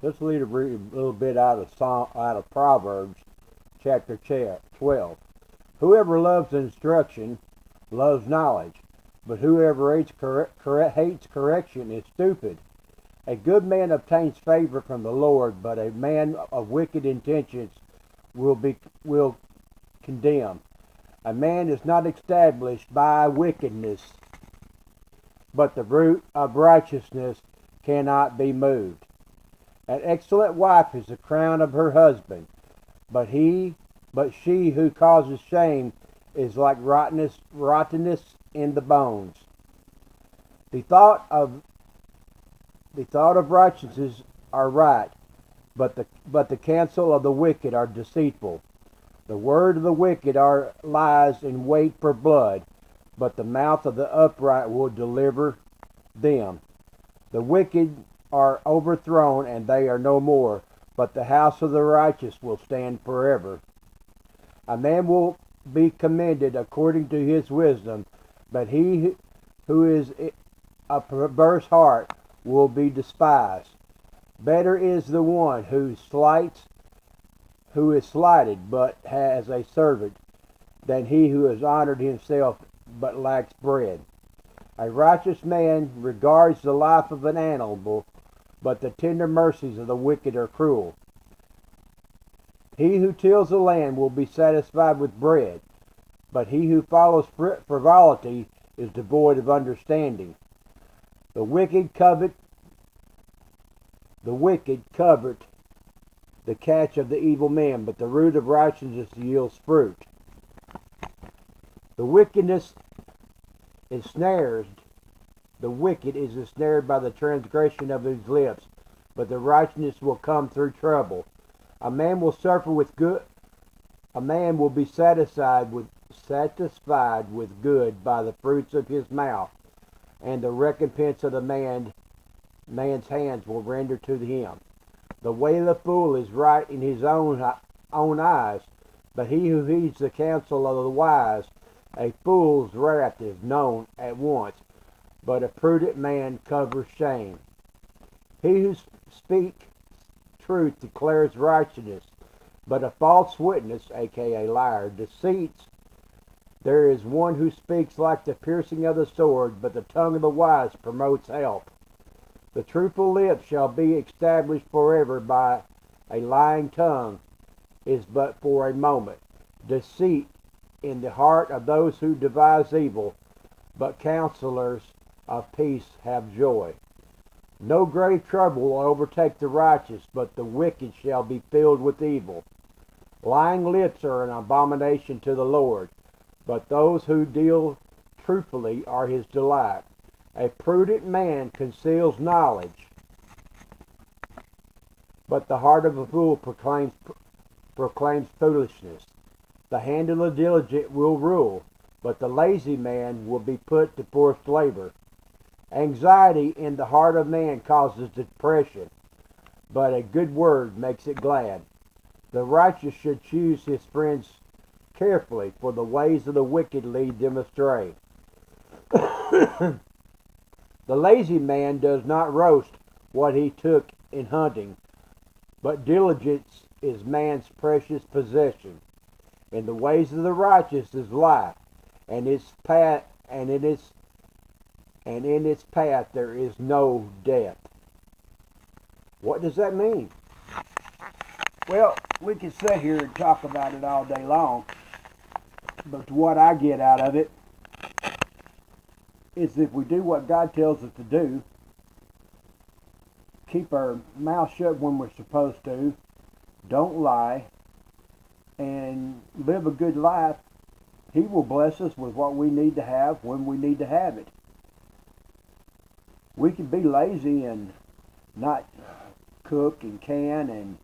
Let's read a little bit out of Proverbs chapter 12. Whoever loves instruction loves knowledge, but whoever hates correction is stupid. A good man obtains favor from the Lord, but a man of wicked intentions will condemn. A man is not established by wickedness, but the root of righteousness cannot be moved. An excellent wife is the crown of her husband, but she who causes shame is like rottenness in the bones. The thought of righteousness are right, but the counsel of the wicked are deceitful. The word of the wicked lies in wait for blood, but the mouth of the upright will deliver them. The wicked are overthrown, and they are no more, but the house of the righteous will stand forever. A man will be commended according to his wisdom, but he who is a perverse heart will be despised. Better is the one who is slighted but has a servant, than he who has honored himself but lacks bread. A righteous man regards the life of an animal, but the tender mercies of the wicked are cruel. He who tills the land will be satisfied with bread, but he who follows frivolity is devoid of understanding. The wicked covet the catch of the evil man, but the root of righteousness yields fruit. The wicked is ensnared by the transgression of his lips, but the righteousness will come through trouble. A man will be satisfied with good by the fruits of his mouth, and the recompense of the man's hands will render to him. The way of the fool is right in his own eyes, but he who heeds the counsel of the wise, a fool's wrath is known at once, but a prudent man covers shame. He who speaks truth declares righteousness, but a false witness, aka liar, deceits. There is one who speaks like the piercing of the sword, but the tongue of the wise promotes help. The truthful lips shall be established forever, by a lying tongue is but for a moment. Deceit in the heart of those who devise evil, but counselors of peace have joy. No grave trouble will overtake the righteous, but the wicked shall be filled with evil. Lying lips are an abomination to the Lord, but those who deal truthfully are his delight. A prudent man conceals knowledge, but the heart of a fool proclaims foolishness. The hand of the diligent will rule, but the lazy man will be put to forced labor. Anxiety in the heart of man causes depression, but a good word makes it glad. The righteous should choose his friends carefully, for the ways of the wicked lead them astray. The lazy man does not roast what he took in hunting, but diligence is man's precious possession. In the ways of the righteous is life, and in its path there is no death. What does that mean? Well, we can sit here and talk about it all day long, but what I get out of it is if we do what God tells us to do, keep our mouth shut when we're supposed to, don't lie, and live a good life, He will bless us with what we need to have when we need to have it. We can be lazy and not cook and can and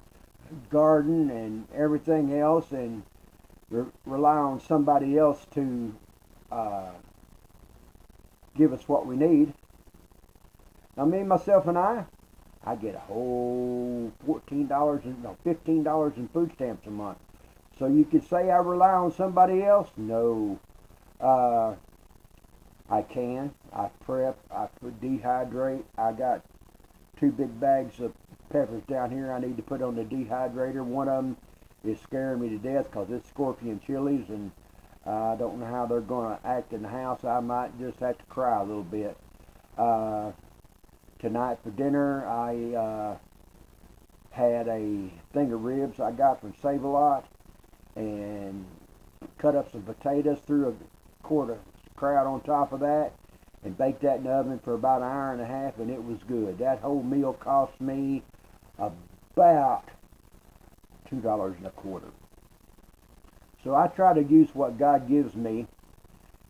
garden and everything else and rely on somebody else to give us what we need. Now, me, myself, and I get a whole $15 in food stamps a month. So you could say I rely on somebody else? No. I can. I prep. I dehydrate. I got 2 big bags of peppers down here I need to put on the dehydrator. One of them is scaring me to death because it's scorpion chilies, and I don't know how they're going to act in the house. I might just have to cry a little bit. Tonight for dinner, I had a thing of ribs I got from Save-A-Lot, and cut up some potatoes, threw a quart of kraut on top of that, and baked that in the oven for about an hour and a half, and it was good. That whole meal cost me about $2.25. So I try to use what God gives me,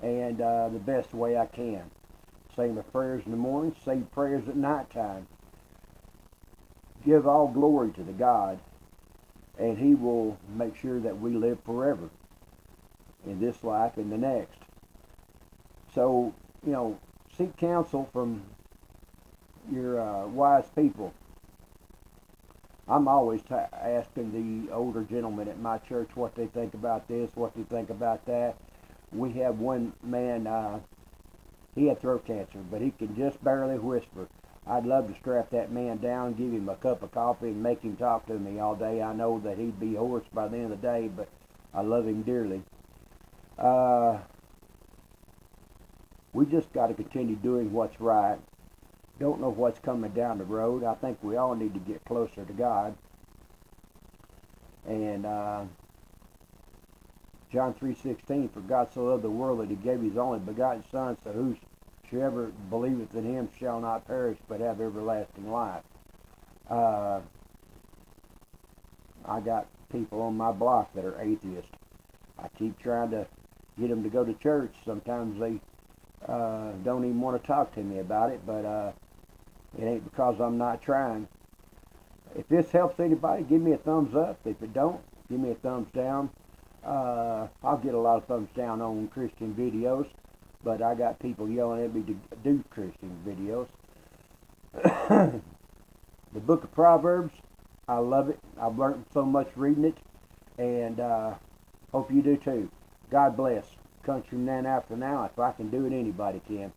and the best way I can. Say my prayers in the morning, say prayers at nighttime. Give all glory to the God, and He will make sure that we live forever in this life and the next. So, seek counsel from your wise people. I'm always asking the older gentlemen at my church what they think about this, what they think about that. We have one man, he had throat cancer, but he can just barely whisper. I'd love to strap that man down, give him a cup of coffee, and make him talk to me all day. I know that he'd be hoarse by the end of the day, but I love him dearly. We just got to continue doing what's right. Don't know what's coming down the road. I think we all need to get closer to God. And John 3:16, for God so loved the world that He gave His only begotten Son, so whosoever believeth in Him shall not perish but have everlasting life. I got people on my block that are atheists. I keep trying to get them to go to church. Sometimes they don't even want to talk to me about it, but it ain't because I'm not trying. If this helps anybody, give me a thumbs up. If it don't, give me a thumbs down. I'll get a lot of thumbs down on Christian videos, but I got people yelling at me to do Christian videos. The book of Proverbs, I love it. I've learned so much reading it, and hope you do too. God bless. Countryman after now. If I can do it, anybody can.